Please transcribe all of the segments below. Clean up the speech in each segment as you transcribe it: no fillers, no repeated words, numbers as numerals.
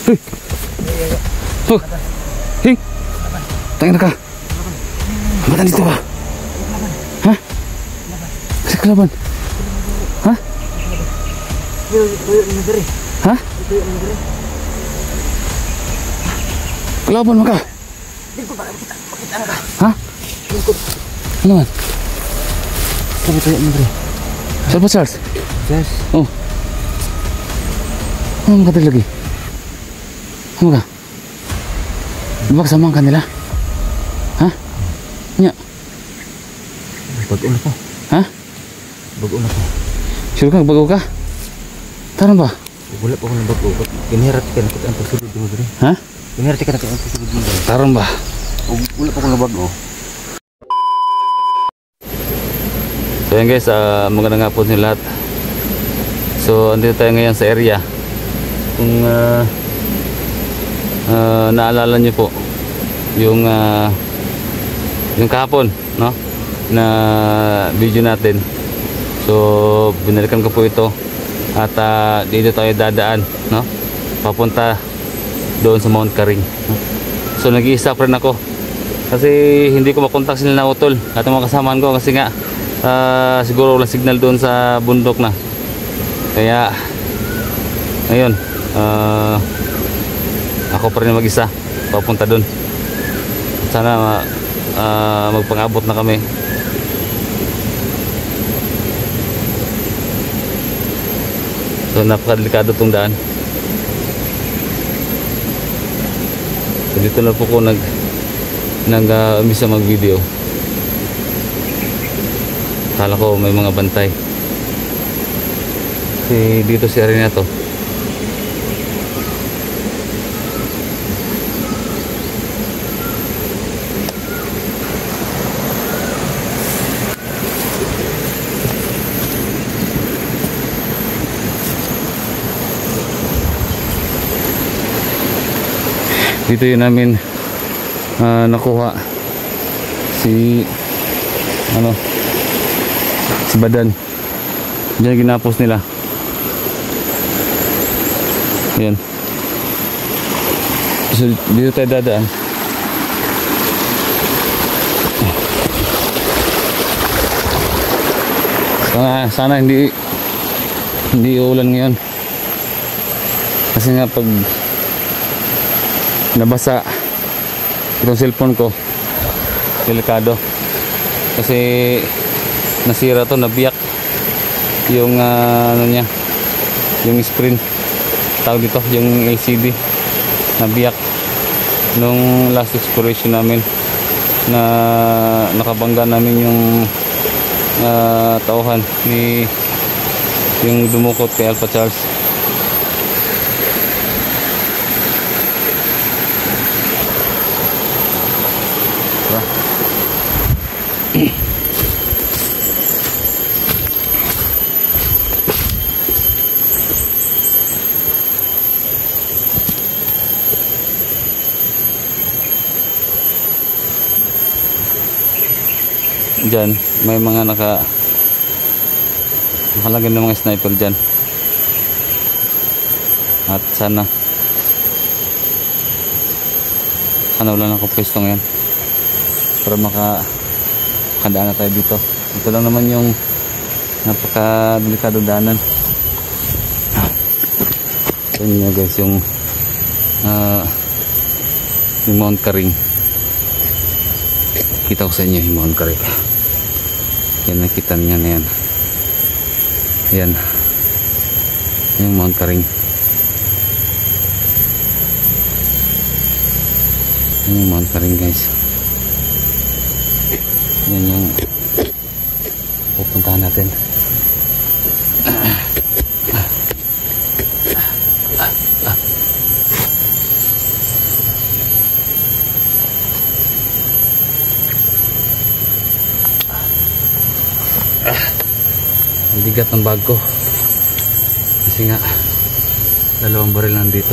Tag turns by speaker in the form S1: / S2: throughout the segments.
S1: Hey. Oh. Hing. Tangin na ka. Matan dito ba? Ha? Kasi kalaban. Ha? Ha? Kalaban mo ka? Ha? Ano man? Sabi tayo mo dre. Saan ba Charles? Yes. Oh. Ano ka lagi? Ano ka? Di ba kasama ang kanila? Ha? Nya?
S2: Bago na po.
S1: Ha?
S2: Bago na po.
S1: Sure ka? Bago ka? Taran ba?
S2: Wala po ako ng bago. Kinirat ka na kita ang pagsulod mo dre.
S1: Ha?
S2: Kinirat ka na kita ang pagsulod mo dre.
S1: Taran ba?
S2: Wala po ako ng bago.
S1: So yan guys, magandang hapon sa lahat. So andito tayo ngayon sa area. Kung naalala nyo po yung kahapon, no, na video natin. So binalikan ko po ito at dito tayo dadaan, no, papunta doon sa Mount Karing. So nag-iisa pa rin ako kasi hindi ko makontak sila na utol at mga kasamahan ko kasi nga siguro walang signal doon sa bundok na. Kaya ngayon ako pa rin mag-isa papunta doon. Sana magpangabot na kami. So napakadelikado tong daan. So, dito na po ko nag-umpisa mag-video. Kala ko may mga bantay. Kasi dito si area na to. Dito yun namin nakuha si Badan. Diyan ginapos nila. Ayan. So dito tayo dadaan. Sana hindi uulan ngayon. Kasi nga pag nabasa itong cellphone ko, delikado. Kasi nasira to, nabiyak yung ano niya, yung screen, tawag dito, yung LCD, nabiyak nung last exploration namin na nakabangga namin yung tauhan ni yung dumukot kay Alpha Charles. Diyan may mga nakalagay ng mga sniper dyan. At sana wala na akong pwesto ngayon para makadaan na tayo dito. Ito lang naman yung napaka-delikado daanan. Ito nyo guys yung Mount Karing. Kita ko sa inyo yung Mount Karing. Yan, nakita niya na yan. Yan yung Mount Karing. Yan yung Mount Karing guys. Yan yung pupuntahan natin. Ang bigat ng bag ko kasi nga 2 baril lang dito.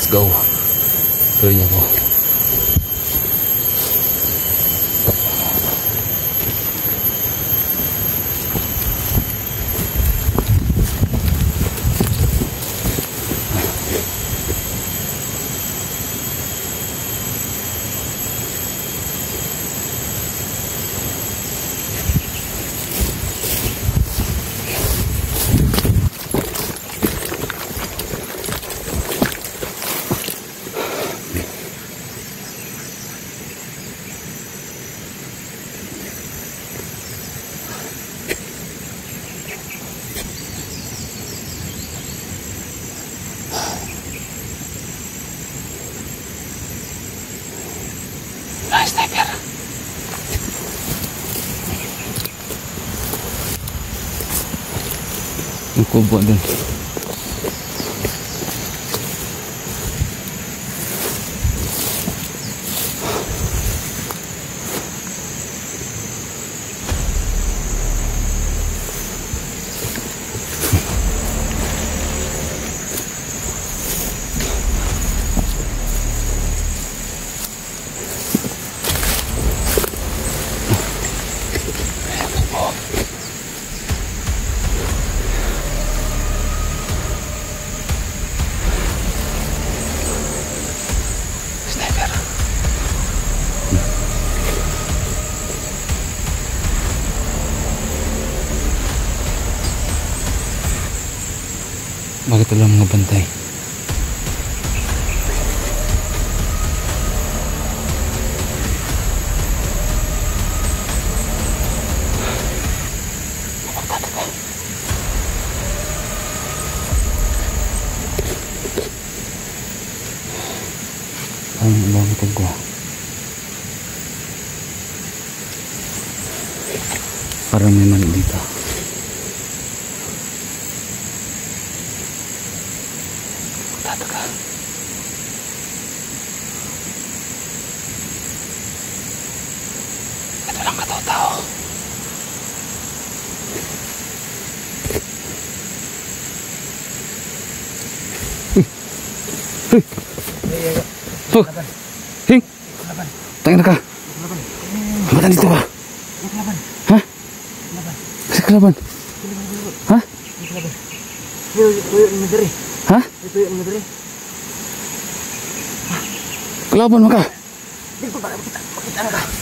S1: Let's go. Tuloy niya po. Sniper. Yung kubo dun. Bakit wala mga bantay? Ang bakit ako? Parang may mali dito. Ito lang kataw-tao. Oh, Hing! Tangin na ka! Matan dito ba? Ha? Kasi kalaban? Ha? Ha? Kalaban mo ka?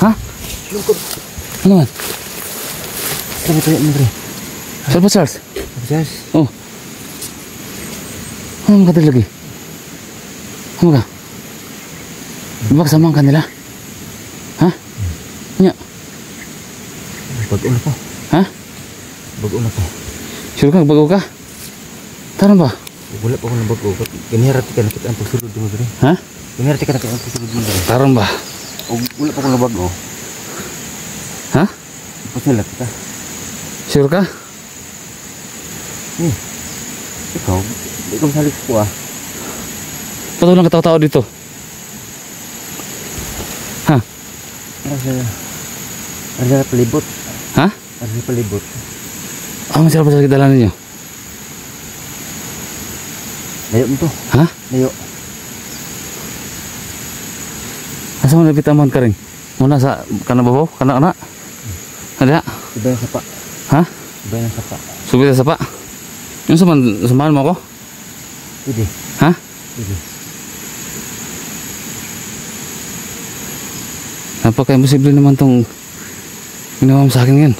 S1: Ha? Ano man? Salpa Charles? Oh. Ano ka lagi? Ano ka? Diba kasama ang kanila? Ha? Nya?
S2: Bago na po.
S1: Ha?
S2: Bago na po.
S1: Sure ka? Bago ka? Taran ba?
S2: Wala pa ako na bago. Ganihirap ka na kita ang pagsulod mo dito.
S1: Ha?
S2: Ganihirap ka na kita ang pagsulod mo dito.
S1: Taran ba?
S2: Wala pa ako na bago.
S1: Ha?
S2: Pasalat kita.
S1: Sure ka?
S2: Ikaw, hindi ko masalit ko ah.
S1: Patulang katawa-tawa dito. Ha?
S2: Ada pelibut.
S1: Ha?
S2: Ada pelibut.
S1: Ano siya pa sa dalan ninyo?
S2: Layo mo to.
S1: Ha?
S2: Layo.
S1: Asa mo napit amon ka rin? Muna sa kanababaw? Kana-kana? Ada?
S2: Iba yung sapa.
S1: Ha?
S2: Iba yung sapa.
S1: Subit sa sapa? Yung samahan mo ako?
S2: Pwede.
S1: Ha?
S2: Pwede.
S1: Napaka-imposible naman tong ginawa mo sa akin ngayon.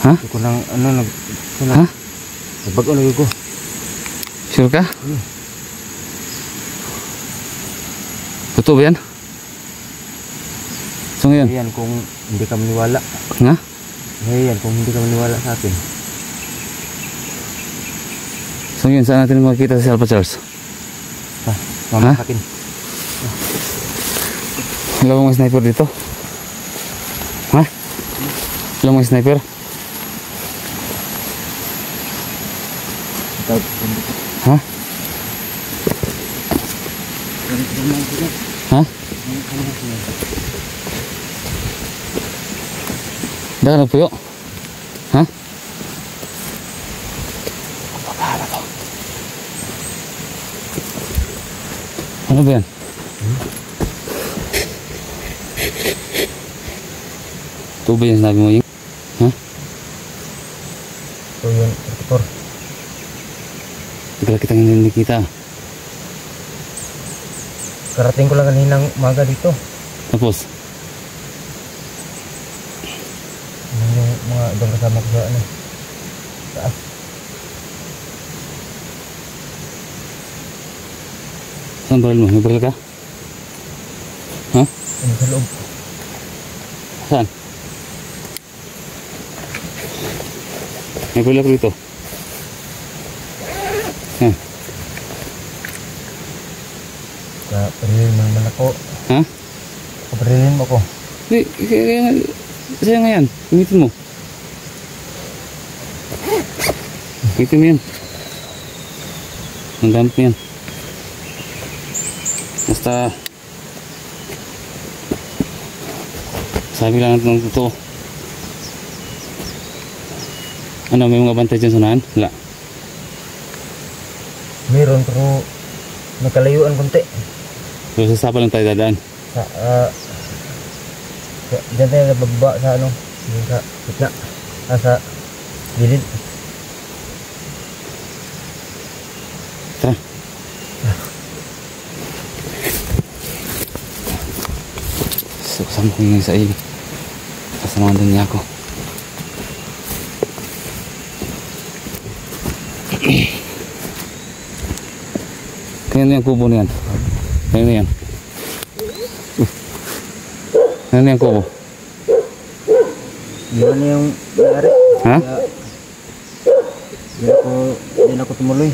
S1: Ha?
S2: Ito ko lang, ano,
S1: Ha?
S2: nagbago na ko.
S1: Sure ka? Totoo ba yan? So ngayon?
S2: Ayan kung hindi ka maniwala.
S1: Nga?
S2: Ayan kung hindi ka maniwala sa akin.
S1: So ngayon, saan natin makikita si Alpha Charles?
S2: Ha? Mama
S1: Ha?
S2: sa akin.
S1: Wala bang sniper dito? Ha? Wala bang sniper? Ha? Ha? Dah nagpuyo? Ha? Papahala to. Ano ba yan? Ito ba yung sinabi mo yung? Ha?
S2: Ito yung tractor.
S1: Tagal kitang hindi nakita.
S2: Karating ko lang kaninang umaga dito.
S1: Tapos?
S2: Ano yung mga ibang kasama ko sa ano? Taas.
S1: Saan baril mo? May baril ka? Ha?
S2: Ano sa loob?
S1: Saan? May baril ako dito.
S2: Kaparilin mo naman ako.
S1: Ha?
S2: Kaparilin mo ako.
S1: Hindi, kaya nga yan. Gamitin mo. Gamitin mo yan. Ang gamit mo yan. Basta sabi lang natin ng totoo. Ano, may mga bantay dyan sa unahan? Wala.
S2: Meron pero nakalayuan konti.
S1: So sa sapa lang tayo dadaan.
S2: Sa diyan tayo nababa sa ano, yung sa gitna. Sa gilid.
S1: Tara. So kasama ko yung sa iyo. Kasama doon niya ako. Kaya na yung kubo na yan. Kaya na yan. Kaya na yung kubo.
S2: Yun na yung nangyari.
S1: Ha?
S2: Hindi na ako tumuloy.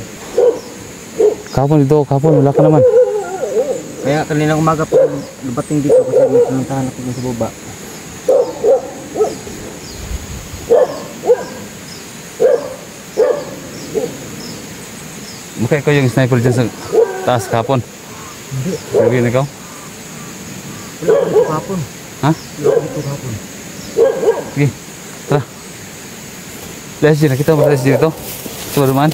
S1: Kapon dito, kapon. Wala ka naman.
S2: Kaya kaninang umaga po lubating dito kasi may pinuntahan ako dun sa baba.
S1: Mukha ikaw yung sniper dyan sa taas kapon.
S2: Hindi.
S1: Sabihin ikaw?
S2: Wala ako dito kahapon.
S1: Ha?
S2: Wala ako dito kahapon.
S1: Sige, tara. Let's G, nakita mo Let's G dito? Ito ba naman?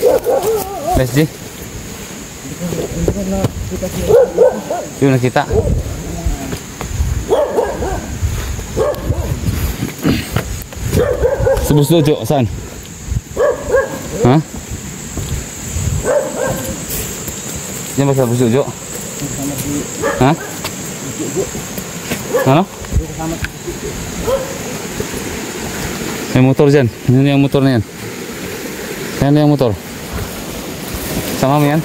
S1: Let's G?
S2: Hindi ko nakita siya.
S1: Yung nakita? Sa Buslojo, saan? Ha? Diyan ba sa Buslojo? Ha? Ano? May motor dyan. Ano yung motor na yan? Ano yung motor? Sama mo yan?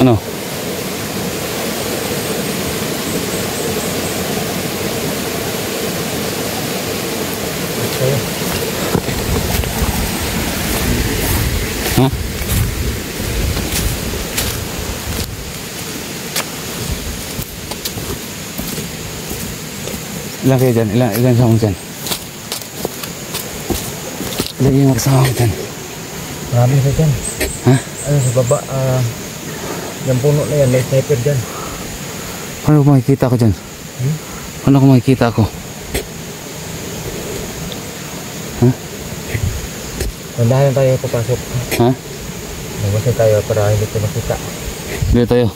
S1: Ano? Ha? Ilan kayo dyan? Ilan kasama mo dyan? Ilan yung kasama mo dyan?
S2: Marami sa dyan.
S1: Ha?
S2: Ano sa baba, yung puno na yan, may sniper dyan.
S1: Paano ko makikita ko dyan? Paano ko makikita ko? Ha?
S2: Tandahan tayo papasok.
S1: Ha?
S2: Nabasin tayo para hindi ko makita.
S1: Dito tayo.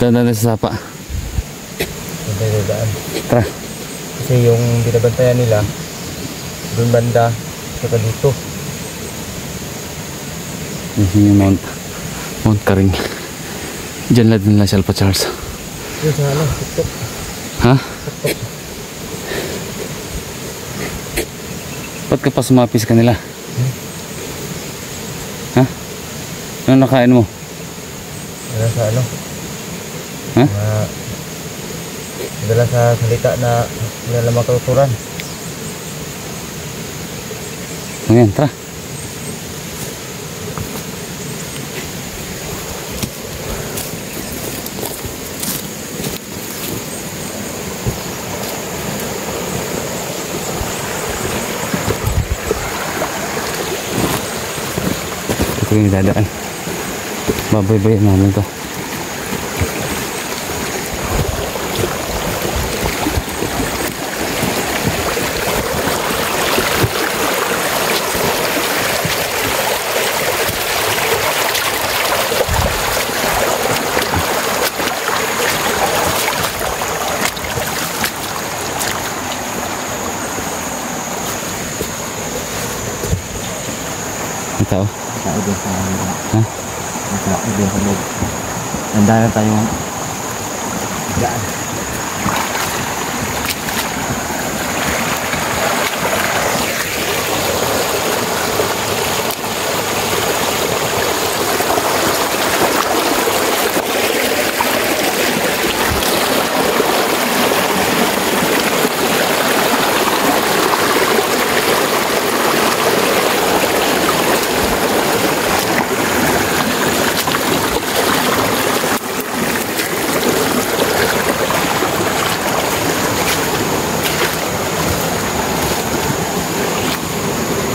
S1: Dandan na sa sapa.
S2: Tayo daan.
S1: Tara.
S2: Kasi yung binabantayan nila, doon banda, saka dito.
S1: Yung Mount Karing. Diyan lang din lang si Alpha Charles.
S2: Yun sa ano, TikTok.
S1: Ha? Ba't ka pa sumapis kanila? Ha? Ano nakain mo?
S2: Dala sa ano?
S1: Ha?
S2: Dala sa salita na wala matuturan.
S1: Ayan, tara. Ito yung dadaan. Babaybayan namin to. Tao.
S2: Tao din sa
S1: Ha?
S2: tao din sa loob. Handa na tayong daan.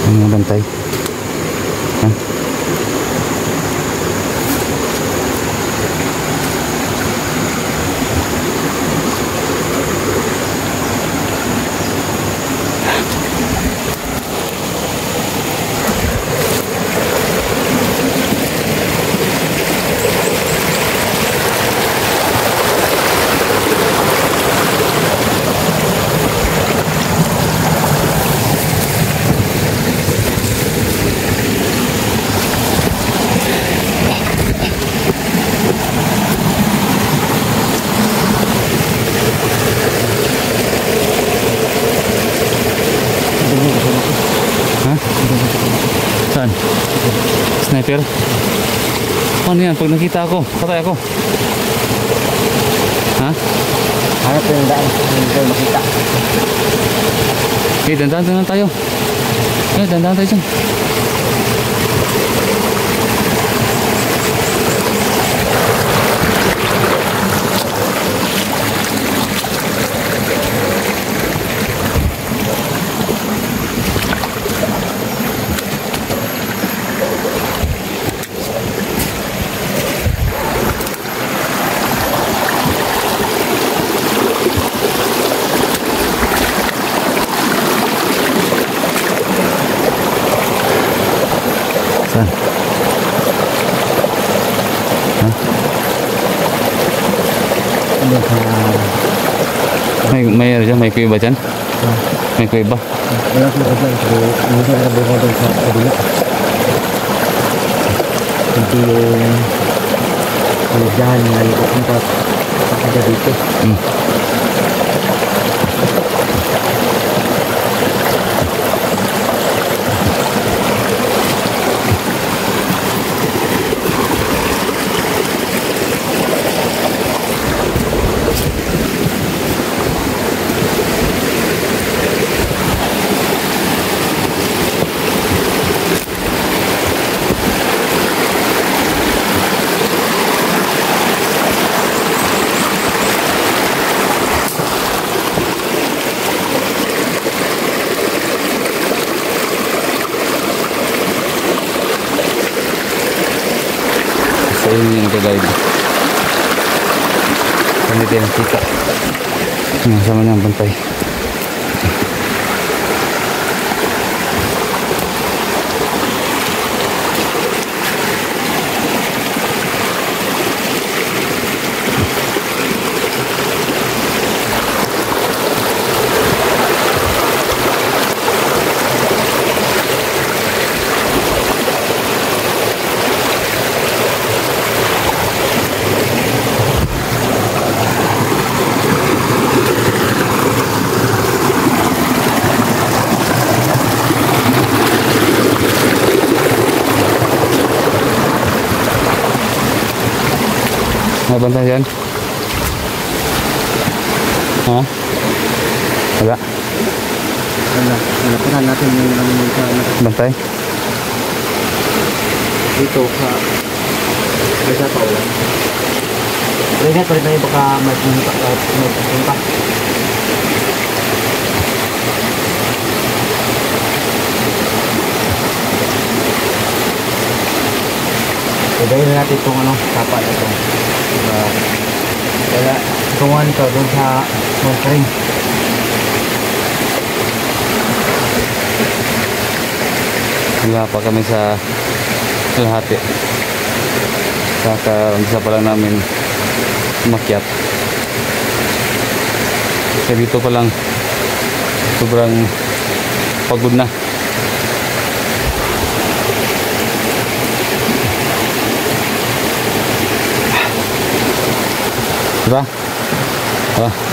S1: Ang mga bantay. Ha? Ha? Saan? Sniper? Paano yan? Pag nakita ako, patay ako. Ha?
S2: Hanap ko yung daan. Hindi tayo makita.
S1: Okay, dandan tayo. Okay, dandan tayo dyan. Saan? Ha?
S2: Ano sa...
S1: May kuya ba dyan? May kuya ba?
S2: Wala ko lang. Pero minsan nakabuka doon sa kabila. Hindi yung... Ano dyan, nalipot mo pa. Pagkada dito. So yun yung nag-guide. Kami din nakita. Sama niya ang bantay. May bantay dyan? Ha? Wala? Wala. Nalapitan natin yung
S1: Bantay?
S2: dito ka. Kaya pa ulan. Pero nga, palit na yung baka magpunta. Pagdahin na natin itong sapat ito. Kaya tungan ito doon sa monitoring.
S1: Wala pa kami sa lahati. Kaka-umpisa pa lang namin umakyat. Kasi dito pa lang sobrang pagod na. Diba? Oh.